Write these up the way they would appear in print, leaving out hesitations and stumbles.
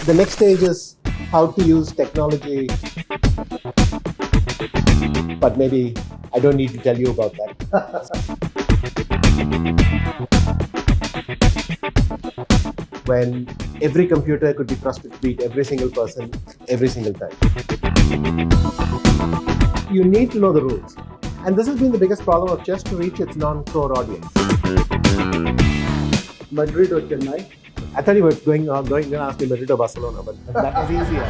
The next stage is how to use technology, but maybe I don't need to tell you about that. When every computer could be trusted to beat every single person every single time. You need to know the rules. And this has been the biggest problem of chess to reach its non-core audience. Madrid or Chennai? I thought you were going to ask me Madrid or Barcelona, but that was easier.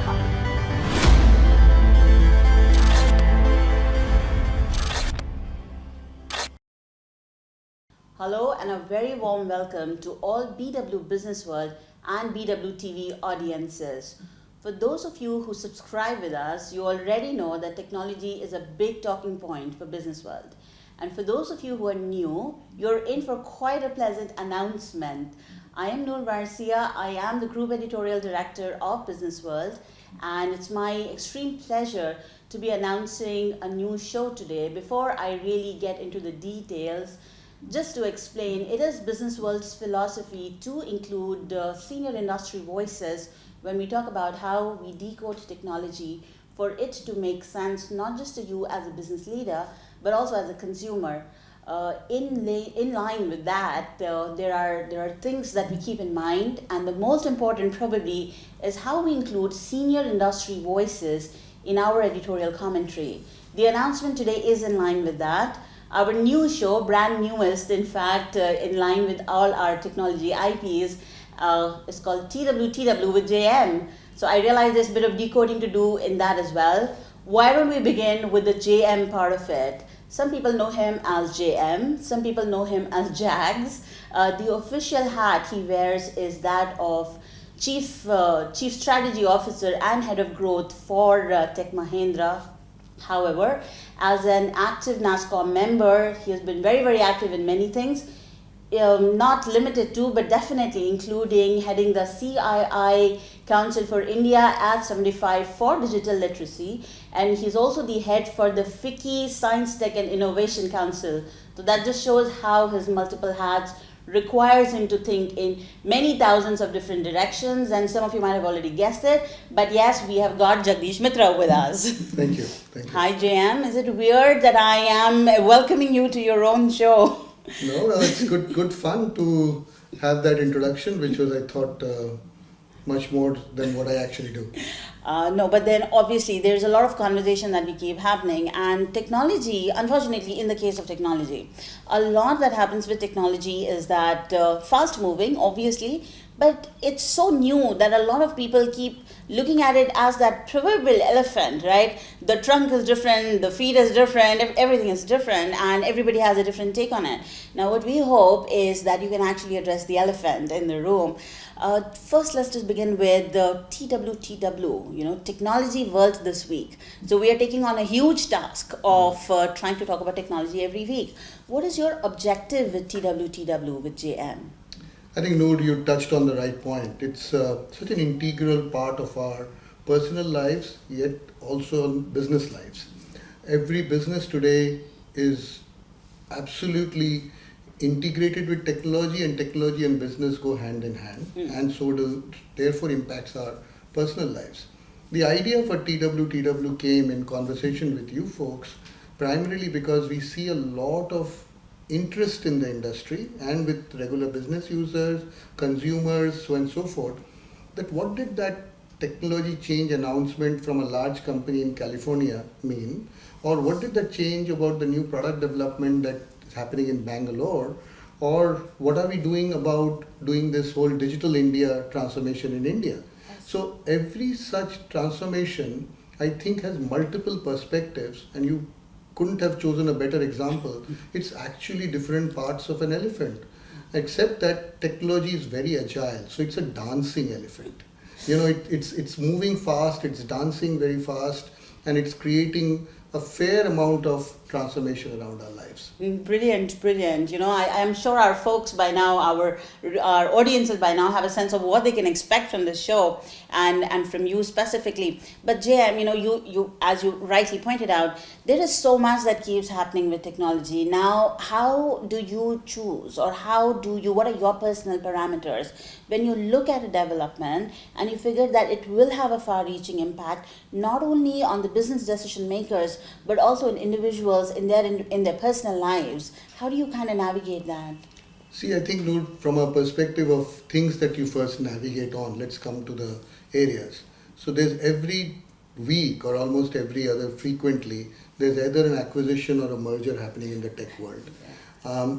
Hello and a very warm welcome to all BW Business World and BWTV audiences. For those of you who subscribe with us, you already know that technology is a big talking point for Business World. And for those of you who are new, you're in for quite a pleasant announcement. I am Noor Varsia. I am the Group Editorial Director of Business World, and it's my extreme pleasure to be announcing a new show today. Before I really get into the details, just to explain, it is Business World's philosophy to include senior industry voices when we talk about how we decode technology for it to make sense not just to you as a business leader, but also as a consumer. In line with that, there are things that we keep in mind, and the most important probably is how we include senior industry voices in our editorial commentary. The announcement today is in line with that. Our new show, brand newest, in fact, in line with all our technology IPs, is called TWTW with JM. So I realize there's a bit of decoding to do in that as well. Why don't we begin with the JM part of it? Some people know him as JM, some people know him as Jags. The official hat he wears is that of Chief Strategy Officer and Head of Growth for Tech Mahindra. However, as an active NASCOM member, he has been very, very active in many things, not limited to, but definitely including heading the CII Council for India at 75 for digital literacy. And he's also the head for the FICCI Science, Tech and Innovation Council. So that just shows how his multiple hats requires him to think in many thousands of different directions, and some of you might have already guessed it, but yes, we have got Jagdish Mitra with us. Thank you. Thank you. Hi JM, is it weird that I am welcoming you to your own show? No, it's good fun to have that introduction, which was, I thought, much more than what I actually do. No, but then obviously there's a lot of conversation that we keep happening, and technology, unfortunately in the case of technology, a lot that happens with technology is that fast moving obviously, but it's so new that a lot of people keep looking at it as that proverbial elephant, right? The trunk is different, the feet is different, everything is different, and everybody has a different take on it. Now what we hope is that you can actually address the elephant in the room. First, let's just begin with the TWTW, Technology World this week. So we are taking on a huge task of trying to talk about technology every week. What is your objective with TWTW with JM? I think, Noor, you touched on the right point. It's such an integral part of our personal lives, yet also business lives. Every business today is absolutely integrated with technology, and technology and business go hand in hand, and so therefore impacts our personal lives. The idea for TWTW came in conversation with you folks primarily because we see a lot of interest in the industry and with regular business users, consumers, so on and so forth, that what did that technology change announcement from a large company in California mean, or what did that change about the new product development that is happening in Bangalore, or what are we doing about doing this whole digital India transformation in India. So every such transformation, I think, has multiple perspectives, and you couldn't have chosen a better example. It's actually different parts of an elephant, except that technology is very agile, so it's a dancing elephant. It's moving fast, it's dancing very fast, and it's creating a fair amount of transformation around our lives. Brilliant, brilliant. I am sure our folks by now, our audiences by now have a sense of what they can expect from the show and from you specifically. But JM, you as you rightly pointed out, there is so much that keeps happening with technology. Now, how do you choose, or what are your personal parameters when you look at a development and you figure that it will have a far-reaching impact not only on the business decision makers but also in individuals in their personal lives? How do you kind of navigate that? See, I think, Noor, from a perspective of things that you first navigate on, let's come to the areas. So there's every week or almost every other frequently, there's either an acquisition or a merger happening in the tech world.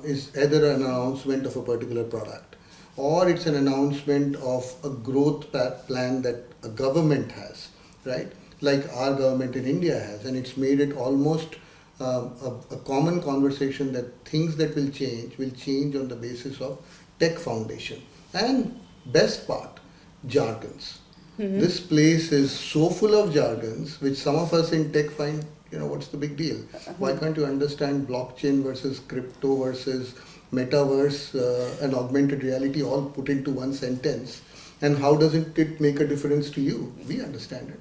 It's either an announcement of a particular product, or it's an announcement of a growth plan that a government has, right? Like our government in India has, and it's made it almost a common conversation that things that will change on the basis of tech foundation. And best part, jargons. This place is so full of jargons, which some of us in tech find, what's the big deal? Why can't you understand blockchain versus crypto versus metaverse and augmented reality all put into one sentence? And how doesn't it make a difference to you? We understand it.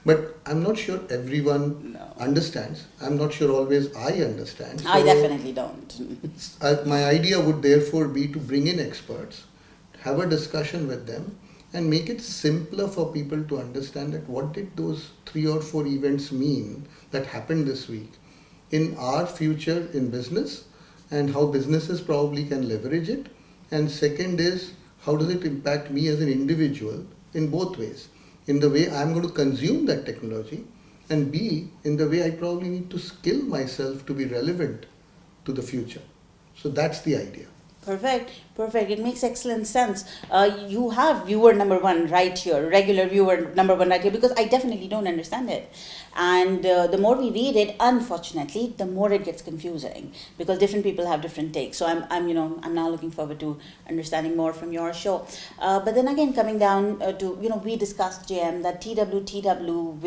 But I'm not sure everyone understands. I'm not sure always I understand. I definitely don't. My idea would therefore be to bring in experts, have a discussion with them, and make it simpler for people to understand that what did those 3 or 4 events mean that happened this week in our future in business, and how businesses probably can leverage it. And second is, how does it impact me as an individual in both ways? In the way I'm going to consume that technology, and B, in the way I probably need to skill myself to be relevant to the future. So that's the idea. Perfect. It makes excellent sense. You have viewer number one right here, regular viewer number one right here, because I definitely don't understand it. And the more we read it, unfortunately, the more it gets confusing because different people have different takes. So I'm now looking forward to understanding more from your show. But then again, coming down to, we discussed, JM, that TWTW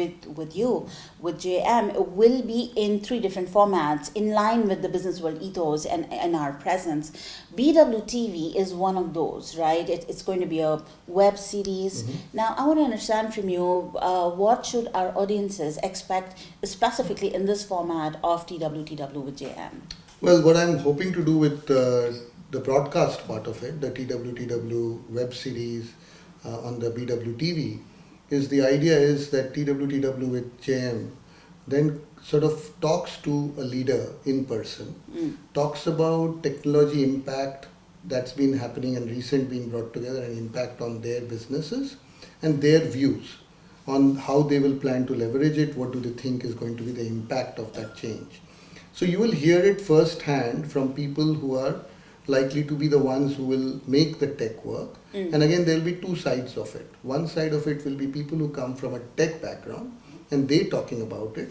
with JM will be in 3 different formats in line with the business world ethos and our presence. BWTV is one of those, right? It's going to be a web series. Now, I want to understand from you, what should our audiences expect specifically in this format of TWTW with JM? Well, what I'm hoping to do with the broadcast part of it, the TWTW web series on the BWTV, is the idea is that TWTW with JM then sort of talks to a leader in person, talks about technology impact that's been happening and recent being brought together and impact on their businesses and their views on how they will plan to leverage it, what do they think is going to be the impact of that change. So you will hear it firsthand from people who are likely to be the ones who will make the tech work. And again, there will be 2 sides of it. One side of it will be people who come from a tech background and they talking about it.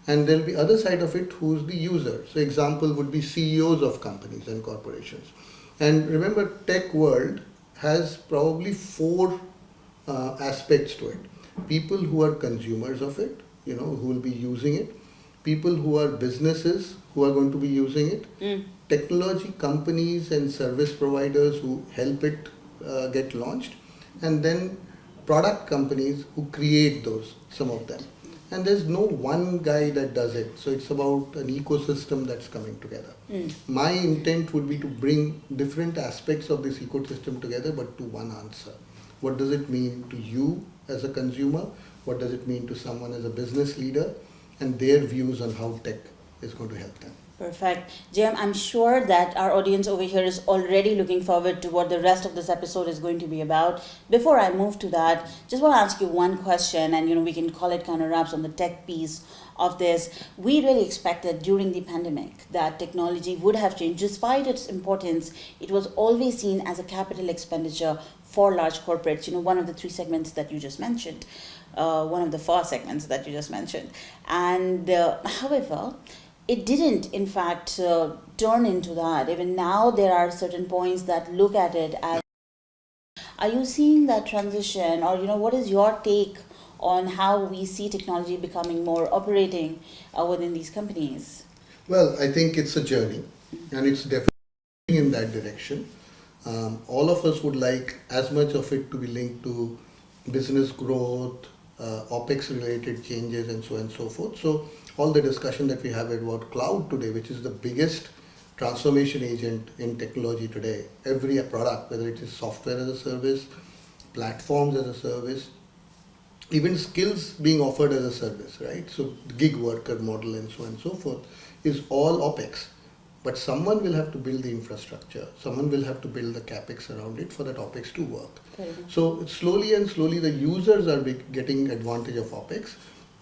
And there will be other side of it who's the user. So example would be CEOs of companies and corporations. And remember, tech world has probably 4 aspects to it. People who are consumers of it, who will be using it. People who are businesses who are going to be using it. Technology companies and service providers who help it get launched. And then product companies who create some of them. And there's no one guy that does it. So it's about an ecosystem that's coming together. My intent would be to bring different aspects of this ecosystem together, but to one answer. What does it mean to you as a consumer? What does it mean to someone as a business leader? And their views on how tech is going to help them. Perfect. Jim, I'm sure that our audience over here is already looking forward to what the rest of this episode is going to be about. Before I move to that, just want to ask you one question, and we can call it kind of wraps on the tech piece of this. We really expected during the pandemic that technology would have changed. Despite its importance, it was always seen as a capital expenditure for large corporates, one of the 3 segments that you just mentioned, one of the 4 segments that you just mentioned. And however, it didn't, in fact, turn into that. Even now, there are certain points that look at it as. Are you seeing that transition, or what is your take on how we see technology becoming more operating within these companies? Well, I think it's a journey, and it's definitely in that direction. All of us would like as much of it to be linked to business growth, OPEX related changes, and so on and so forth. So, all the discussion that we have about cloud today, which is the biggest transformation agent in technology today, every product, whether it is software as a service, platforms as a service, even skills being offered as a service, right? So the gig worker model and so on and so forth is all OPEX. But someone will have to build the infrastructure, someone will have to build the CAPEX around it for that OPEX to work. So slowly and slowly the users are getting advantage of OPEX,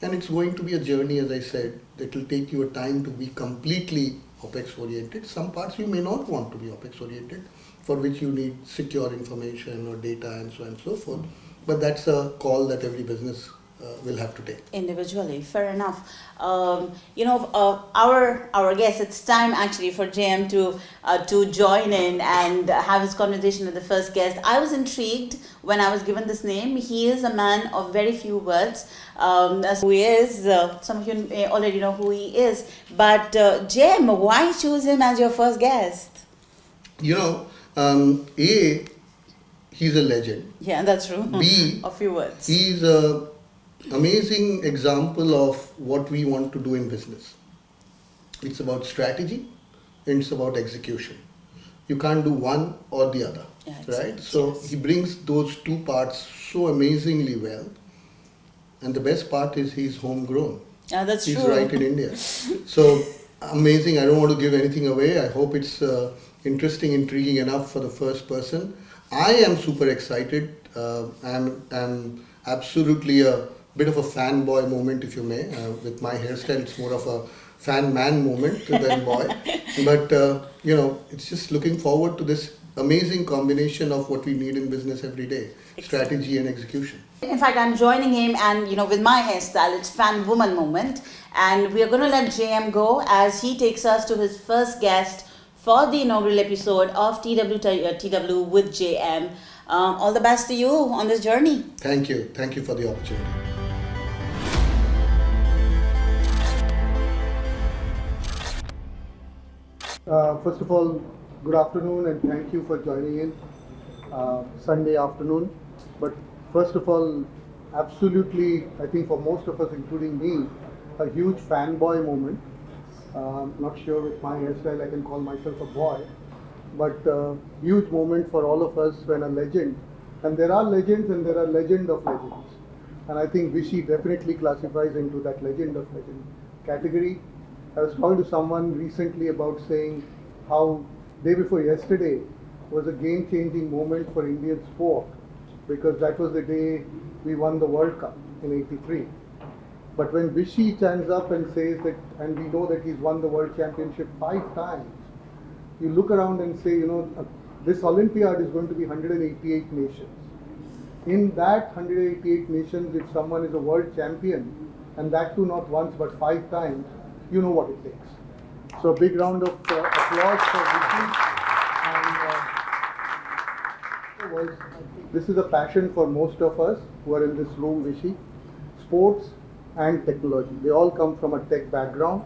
and it's going to be a journey, as I said, that will take you a time to be completely OPEX oriented. Some parts you may not want to be OPEX oriented, for which you need secure information or data and so on and so forth. But that's a call that every business will have to take. Individually, fair enough. Our guest, it's time actually for JM to join in and have his conversation with the first guest. I was intrigued when I was given this name. He is a man of very few words. As who he is, some of you may already know who he is. But JM, why choose him as your first guest? You know, he's a legend. Yeah, that's true. B, a few words. He's a amazing example of what we want to do in business. It's about strategy and it's about execution. You can't do one or the other, right? So he brings those two parts so amazingly well. And the best part is he's homegrown. Yeah, that's he's true. Right in India. So amazing. I don't want to give anything away. I hope it's interesting, intriguing enough for the first person. I am super excited. I'm absolutely a bit of a fanboy moment, if you may. With my hairstyle, it's more of a fan man moment than boy. But it's just looking forward to this amazing combination of what we need in business every day: strategy and execution. In fact, I'm joining him, and with my hairstyle, it's fan woman moment, and we are going to let JM go as he takes us to his first guest for the inaugural episode of TWTW with JM. All the best to you on this journey. Thank you for the opportunity. First of all, good afternoon and thank you for joining in Sunday afternoon. But first of all, absolutely, I think for most of us, including me, a huge fanboy moment. Not sure with my hairstyle I can call myself a boy, but huge moment for all of us when a legend, and there are legends and there are legend of legends, and I think Vishy definitely classifies into that legend of legend category. I was talking to someone recently about saying how day before yesterday was a game-changing moment for Indian sport, because that was the day we won the World Cup in '83. But when Vishy stands up and says that, and we know that he's won the World Championship 5 times, you look around and say, this Olympiad is going to be 188 nations. In that 188 nations, if someone is a world champion, and that too not once but 5 times, you know what it takes. So a big round of applause for Vishy. And this is a passion for most of us who are in this room, Vishy. Sports and technology. They all come from a tech background.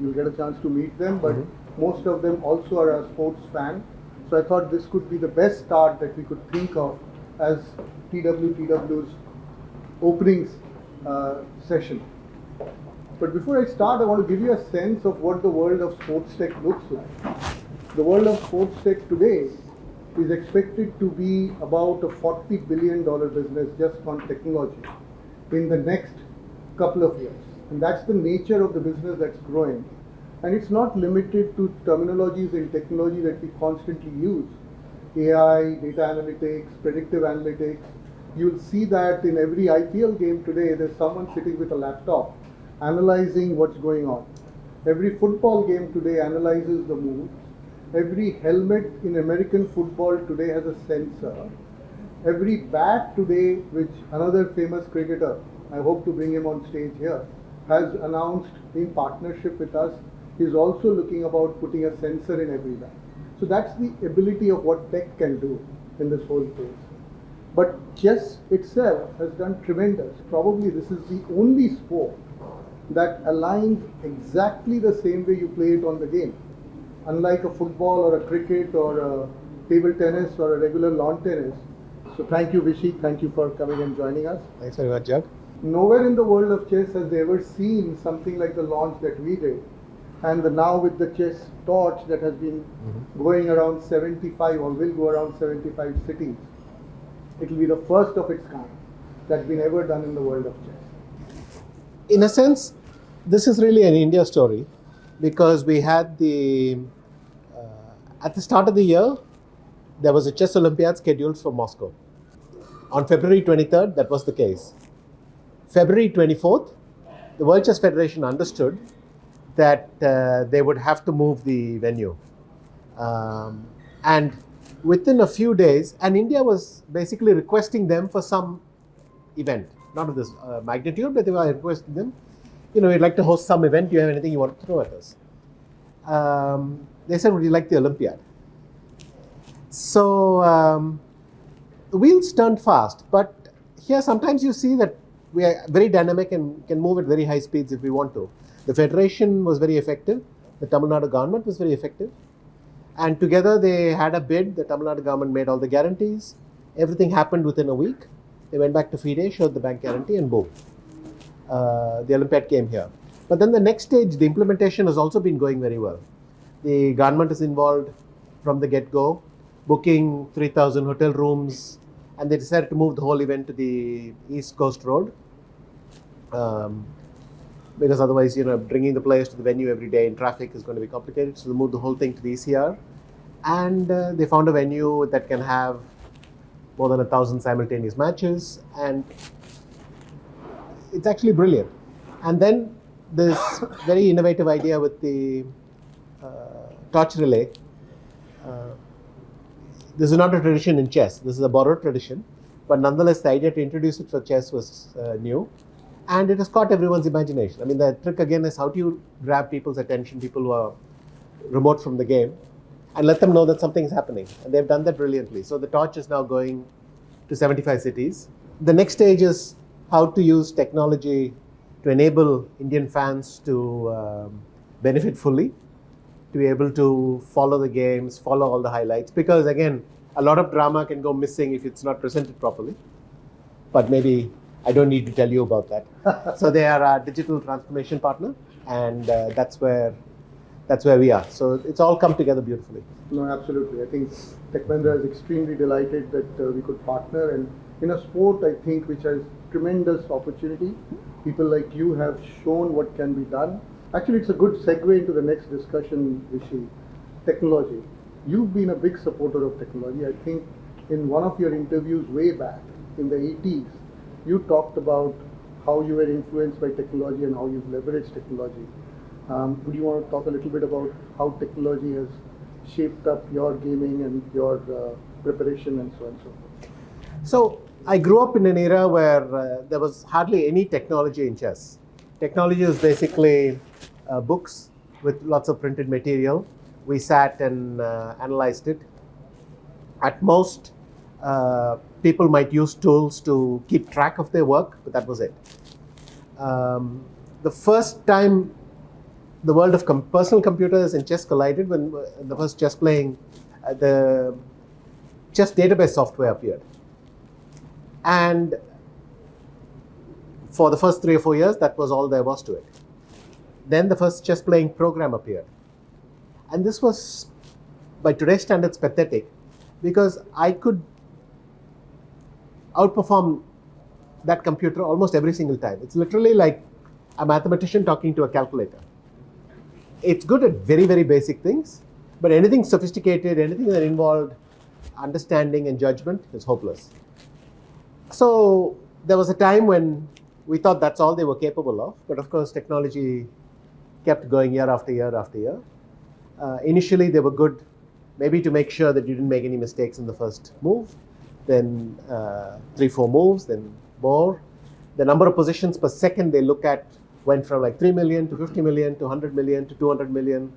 You'll get a chance to meet them, but most of them also are a sports fan. So I thought this could be the best start that we could think of as TWTW's openings session. But before I start, I want to give you a sense of what the world of sports tech looks like. The world of sports tech today is expected to be about a $40 billion business just on technology in the next couple of years. And that's the nature of the business that's growing. And it's not limited to terminologies in technology that we constantly use. AI, data analytics, predictive analytics. You'll see that in every IPL game today, there's someone sitting with a laptop analyzing what's going on. Every football game today analyzes the moves. Every helmet in American football today has a sensor. Every bat today, which another famous cricketer, I hope to bring him on stage here, has announced in partnership with us, is also looking about putting a sensor in every bat. So that's the ability of what tech can do in this whole place. But chess itself has done tremendous. Probably this is the only sport that aligns exactly the same way you play it on the game. Unlike a football or a cricket or a table tennis or a regular lawn tennis. So thank you, Vishy. Thank you for coming and joining us. Thanks very much, Jag. Nowhere in the world of chess has they ever seen something like the launch that we did. And now with the chess torch that has been going around 75 or will go around 75 cities, it will be the first of its kind that's been ever done in the world of chess. In a sense, this is really an India story because we had at the start of the year, there was a chess Olympiad scheduled for Moscow. On February 23rd, that was the case. February 24th, the World Chess Federation understood that they would have to move the venue. And within a few days, and India was basically requesting them for some event, not of this magnitude, but they were requesting them, we'd like to host some event, do you have anything you want to throw at us? They said, would you like the Olympiad? So the wheels turned fast, but here sometimes you see that we are very dynamic and can move at very high speeds if we want to. The federation was very effective. The Tamil Nadu government was very effective. And together they had a bid. The Tamil Nadu government made all the guarantees. Everything happened within a week. They went back to FIDE, showed the bank guarantee, and boom. The Olympiad came here. But then the next stage, the implementation has also been going very well. The government is involved from the get-go, booking 3,000 hotel rooms, and they decided to move the whole event to the East Coast Road. Because otherwise, bringing the players to the venue every day in traffic is going to be complicated. So they moved the whole thing to the ECR. And they found a venue that can have more than 1,000 simultaneous matches. And it's actually brilliant. And then this very innovative idea with the torch relay. This is not a tradition in chess. This is a borrowed tradition. But nonetheless, the idea to introduce it for chess was new. And it has caught everyone's imagination. I mean, the trick again is how do you grab people's attention, people who are remote from the game, and let them know that something is happening. And they've done that brilliantly. So the torch is now going to 75 cities. The next stage is how to use technology to enable Indian fans to benefit fully, to be able to follow the games, follow all the highlights. Because again, a lot of drama can go missing if it's not presented properly. But maybe I don't need to tell you about that. So they are our digital transformation partner, and that's where we are. So it's all come together beautifully. No, absolutely. I think Tech Mahindra is extremely delighted that we could partner, and in a sport, I think, which has tremendous opportunity, people like you have shown what can be done. Actually, it's a good segue into the next discussion, Vishy. Technology. You've been a big supporter of technology. I think in one of your interviews way back in the 80s, you talked about how you were influenced by technology and how you've leveraged technology. Would you want to talk a little bit about how technology has shaped up your gaming and your preparation and so on and so forth? So I grew up in an era where there was hardly any technology in chess. Technology was basically books with lots of printed material. We sat and analyzed it. At most, people might use tools to keep track of their work, but that was it. The first time the world of personal computers and chess collided when the first chess playing, the chess database software appeared. And for the first 3 or 4 years, that was all there was to it. Then the first chess playing program appeared. And this was, by today's standards, pathetic, because I could outperform that computer almost every single time. It's literally like a mathematician talking to a calculator. It's good at very, very basic things, but anything sophisticated, anything that involved understanding and judgment is hopeless. So there was a time when we thought that's all they were capable of, but of course technology kept going year after year after year. Initially they were good maybe to make sure that you didn't make any mistakes in the first move, then 3-4 moves, then more. The number of positions per second they look at went from like 3 million to 50 million to 100 million to 200 million.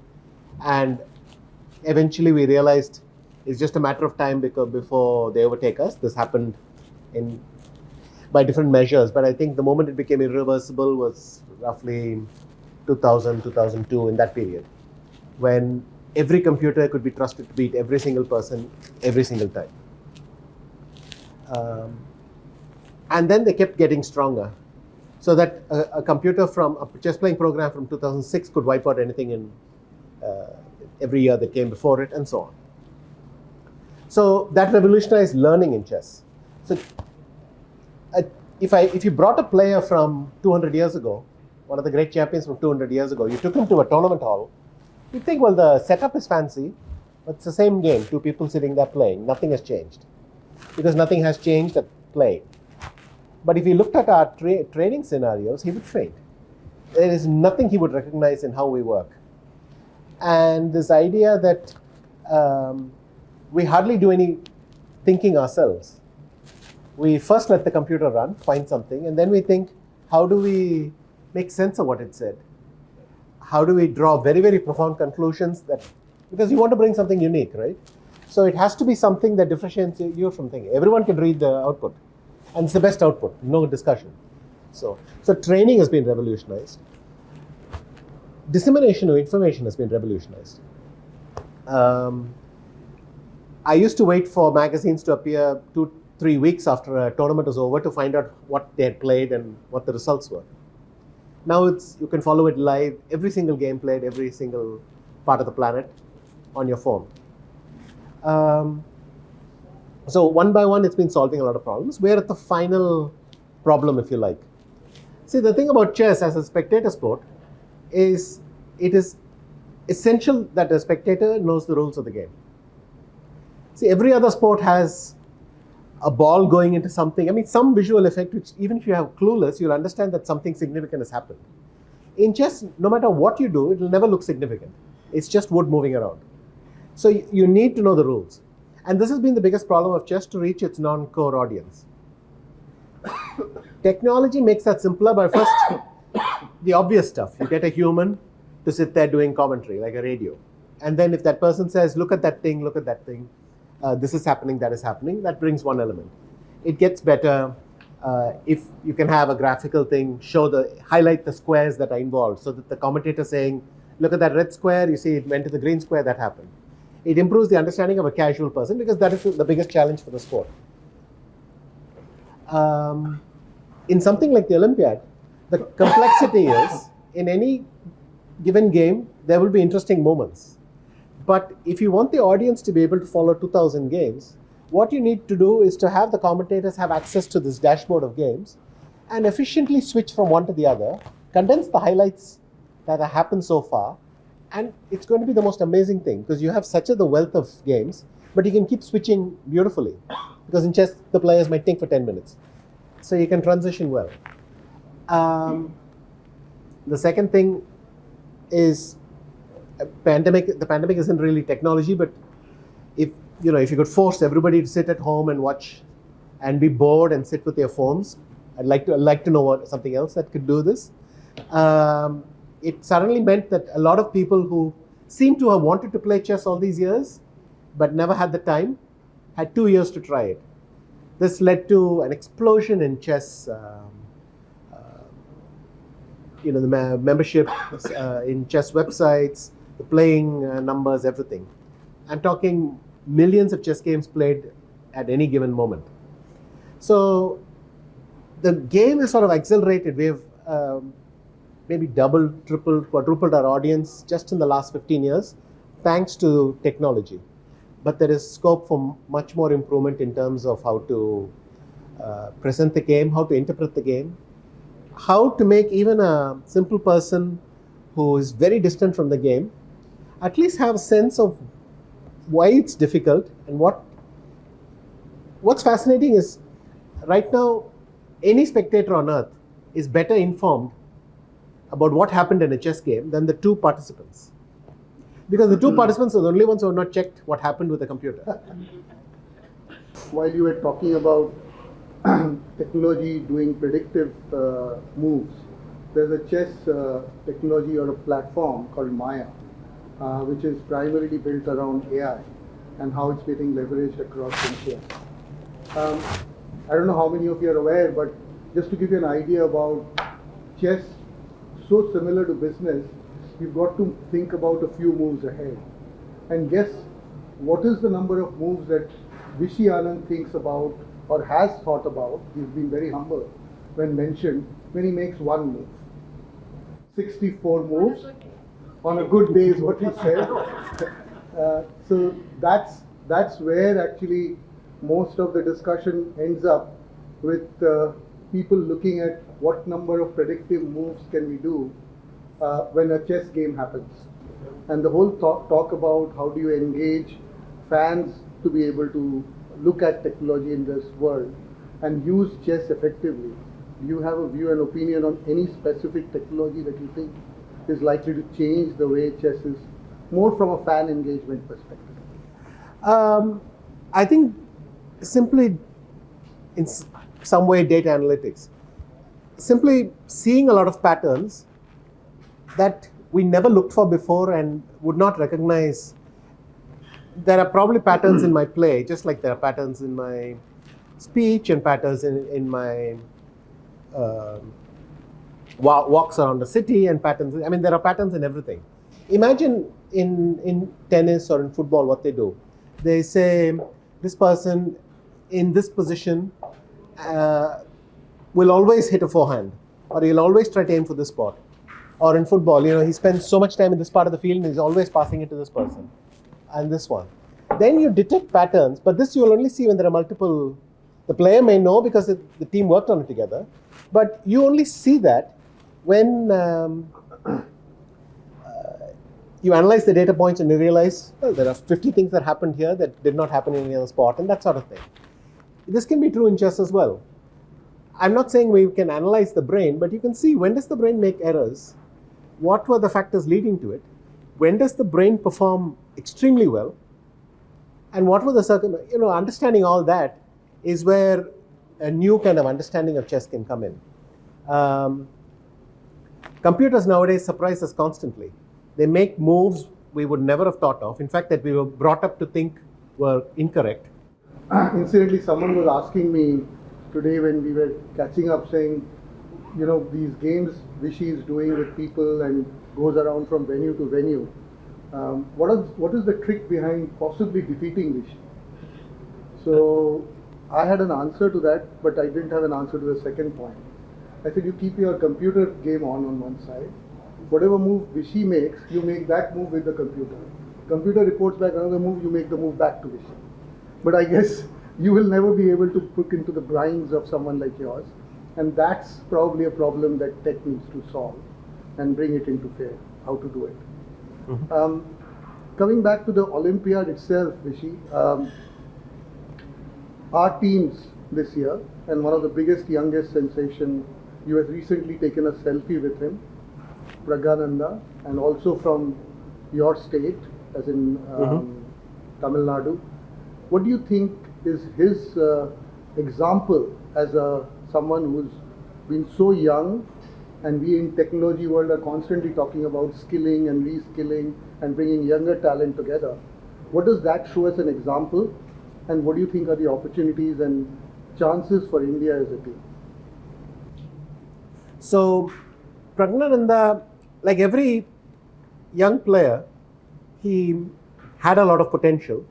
And eventually we realized it's just a matter of time because before they overtake us. This happened by different measures, but I think the moment it became irreversible was roughly 2000, 2002, in that period, when every computer could be trusted to beat every single person every single time. And then they kept getting stronger, so that a computer from a chess playing program from 2006 could wipe out anything in every year that came before it, and so on. So that revolutionized learning in chess. So if you brought a player from 200 years ago, one of the great champions from 200 years ago, you took him to a tournament hall, you'd think, well, the setup is fancy, but it's the same game, two people sitting there playing. Nothing has changed, because nothing has changed at play. But if he looked at our training scenarios, he would faint. There is nothing he would recognize in how we work. And this idea that we hardly do any thinking ourselves. We first let the computer run, find something, and then we think, how do we make sense of what it said? How do we draw very, very profound conclusions? Because you want to bring something unique, right? So it has to be something that differentiates you from thinking. Everyone can read the output, and it's the best output, no discussion. So training has been revolutionized. Dissemination of information has been revolutionized. I used to wait for magazines to appear 2-3 weeks after a tournament was over to find out what they had played and what the results were. Now you can follow it live, every single game played, every single part of the planet on your phone. So one by one, it's been solving a lot of problems. We're at the final problem, if you like. See, the thing about chess as a spectator sport is it is essential that the spectator knows the rules of the game. See, every other sport has a ball going into something. I mean, some visual effect, which even if you have clueless, you'll understand that something significant has happened. In chess, no matter what you do, it will never look significant. It's just wood moving around. So you need to know the rules. And this has been the biggest problem of chess to reach its non-core audience. Technology makes that simpler, but first, the obvious stuff. You get a human to sit there doing commentary, like a radio. And then if that person says, look at that thing, this is happening, that is happening, that brings one element. It gets better if you can have a graphical thing, highlight the squares that are involved, so that the commentator saying, look at that red square, you see it went to the green square, that happened. It improves the understanding of a casual person, because that is the biggest challenge for the sport. In something like the Olympiad, the complexity is, in any given game, there will be interesting moments. But if you want the audience to be able to follow 2,000 games, what you need to do is to have the commentators have access to this dashboard of games and efficiently switch from one to the other, condense the highlights that have happened so far, and it's going to be the most amazing thing, because you have such the wealth of games, but you can keep switching beautifully. Because in chess, the players might think for 10 minutes. So you can transition well. The second thing is the pandemic isn't really technology, but if you could force everybody to sit at home and watch and be bored and sit with their phones, I'd like to know something else that could do this. It suddenly meant that a lot of people who seem to have wanted to play chess all these years but never had the time had 2 years to try it. This led to an explosion in chess. The membership in chess websites, the playing numbers, everything. I'm talking millions of chess games played at any given moment. So the game is sort of accelerated. We have maybe doubled, tripled, quadrupled our audience just in the last 15 years, thanks to technology. But there is scope for much more improvement in terms of how to present the game, how to interpret the game, how to make even a simple person who is very distant from the game at least have a sense of why it's difficult. And what's fascinating is, right now, any spectator on earth is better informed about what happened in a chess game than the two participants. Because the two participants are the only ones who have not checked what happened with the computer. While you were talking about technology doing predictive moves, there's a chess technology or a platform called Maya, which is primarily built around AI and how it's getting leveraged across in chess. I don't know how many of you are aware, but just to give you an idea about chess, so similar to business, you've got to think about a few moves ahead. And guess what is the number of moves that Viswanathan thinks about or has thought about? He's been very humble when mentioned when he makes one move. 64 moves on a good day is what he said. So that's where actually most of the discussion ends up with people looking at what number of predictive moves can we do when a chess game happens. And the whole talk about how do you engage fans to be able to look at technology in this world and use chess effectively. Do you have a view and opinion on any specific technology that you think is likely to change the way chess is, more from a fan engagement perspective? I think simply in some way data analytics. Simply seeing a lot of patterns that we never looked for before and would not recognize. There are probably patterns in my play, just like there are patterns in my speech and patterns in my walks around the city and patterns. I mean, there are patterns in everything. Imagine in tennis or in football what they do. They say this person in this position will always hit a forehand, or he'll always try to aim for this spot. Or in football, he spends so much time in this part of the field and he's always passing it to this person and this one. Then you detect patterns, but this you will only see when there are multiple. The player may know because the team worked on it together, but you only see that when you analyze the data points and you realize, well, there are 50 things that happened here that did not happen in any other sport, and that sort of thing. This can be true in chess as well. I'm not saying we can analyze the brain, but you can see when does the brain make errors, what were the factors leading to it, when does the brain perform extremely well, and what were the understanding all that is where a new kind of understanding of chess can come in. Computers nowadays surprise us constantly. They make moves we would never have thought of, in fact, that we were brought up to think were incorrect. Incidentally, someone was asking me today when we were catching up, saying, these games Vishy is doing with people and goes around from venue to venue. What is the trick behind possibly defeating Vishy? So I had an answer to that, but I didn't have an answer to the second point. I said, you keep your computer game on one side. Whatever move Vishy makes, you make that move with the computer. Computer reports back another move, you make the move back to Vishy. But I guess you will never be able to look into the brains of someone like yours. And that's probably a problem that tech needs to solve and bring it into fair, how to do it. Mm-hmm. Coming back to the Olympiad itself, Vishy, our teams this year, and one of the biggest, youngest sensation, you have recently taken a selfie with him, Pragananda, and also from your state, as in Tamil Nadu. What do you think is his example as someone who's been so young, and we in technology world are constantly talking about skilling and reskilling and bringing younger talent together? What does that show as an example, and what do you think are the opportunities and chances for India as a team? So Pragnananda, like every young player, he had a lot of potential.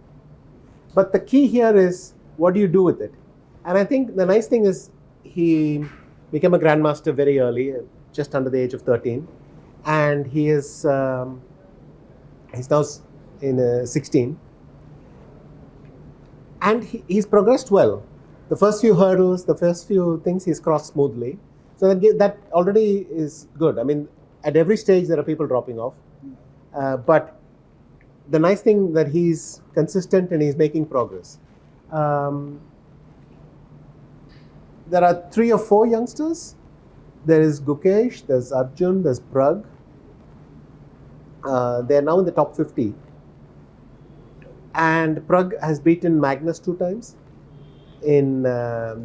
But the key here is, what do you do with it? And I think the nice thing is he became a grandmaster very early, just under the age of 13. And he is he's now in 16. And he's progressed well. The first few hurdles, the first few things he's crossed smoothly. So that already is good. I mean, at every stage there are people dropping off. But the nice thing that he's consistent and he's making progress. There are 3 or 4 youngsters. There is Gukesh, there's Arjun, there's Prag. They're now in the top 50. And Prag has beaten Magnus 2 times in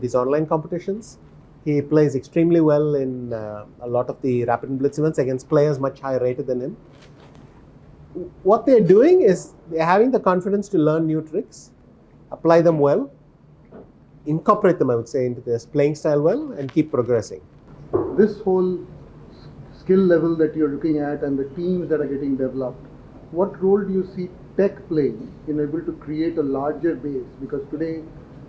these online competitions. He plays extremely well in a lot of the rapid and blitz events against players much higher rated than him. What they're doing is they're having the confidence to learn new tricks, apply them well, incorporate them, I would say, into their playing style well and keep progressing. This whole skill level that you're looking at and the teams that are getting developed, what role do you see tech playing in able to create a larger base? Because today,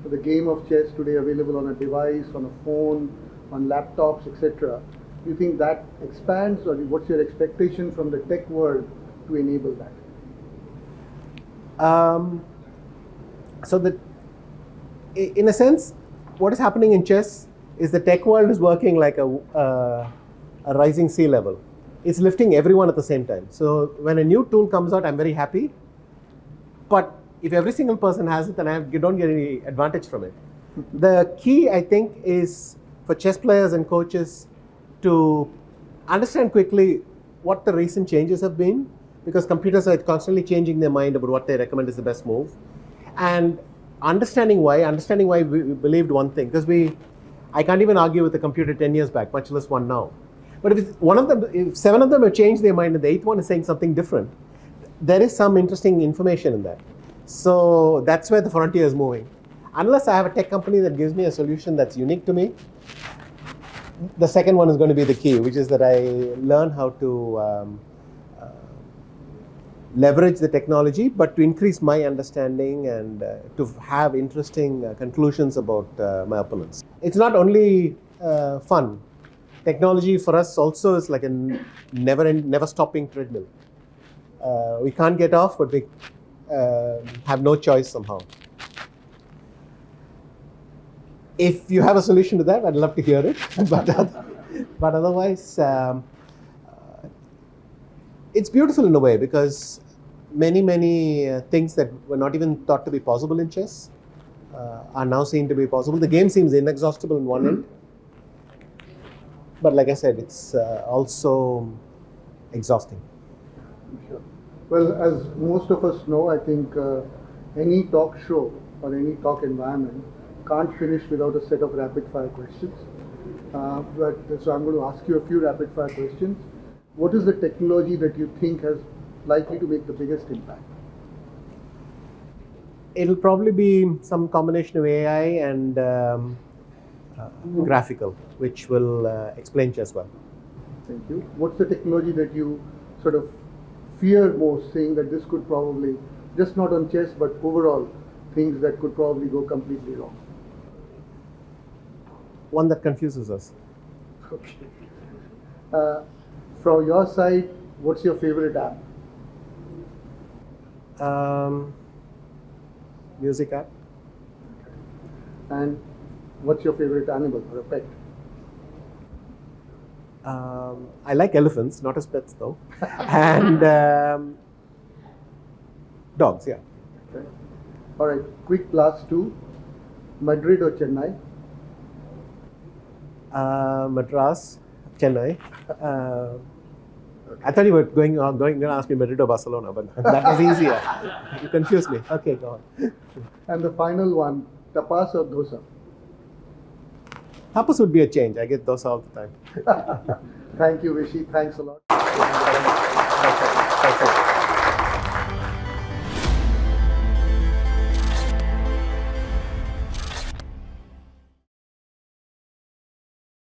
the game of chess today available on a device, on a phone, on laptops, etc. Do you think that expands, or what's your expectation from the tech world to enable that? So that, in a sense, what is happening in chess is the tech world is working like a rising sea level. It's lifting everyone at the same time. So when a new tool comes out, I'm very happy. But if every single person has it, then you don't get any advantage from it. The key, I think, is for chess players and coaches to understand quickly what the recent changes have been, because computers are constantly changing their mind about what they recommend is the best move, and understanding why we believed one thing, because I can't even argue with the computer 10 years back, much less one now. But if 7 of them have changed their mind and the 8th one is saying something different, there is some interesting information in that. So that's where the frontier is moving. Unless I have a tech company that gives me a solution that's unique to me, the second one is going to be the key, which is that I learn how to leverage the technology, but to increase my understanding and to have interesting conclusions about my opponents. It's not only fun. Technology for us also is like a never stopping treadmill. We can't get off, but we have no choice somehow. If you have a solution to that, I'd love to hear it. but otherwise, it's beautiful in a way, because many things that were not even thought to be possible in chess are now seen to be possible. The game seems inexhaustible in one end, but like I said, it's also exhausting. Sure. Well, as most of us know, I think any talk show or any talk environment can't finish without a set of rapid fire questions. So I'm going to ask you a few rapid fire questions. What is the technology that you think has likely to make the biggest impact? It'll probably be some combination of AI and graphical, which will explain chess well. Thank you. What's the technology that you sort of fear most, saying that this could probably, just not on chess, but overall, things that could probably go completely wrong? One that confuses us. Okay. From your side, what's your favorite app? Music app. And what's your favorite animal or a pet? I like elephants, not as pets though, and dogs. Yeah. Okay. All right. Quick last two: Madrid or Chennai? Madras, Chennai. I thought you were going to ask me Madrid or Barcelona, but that was easier. You confused me. Okay, go on. And the final one: tapas or dosa? Tapas would be a change. I get dosa all the time. Thank you, Rishi. Thanks a lot. Thanks.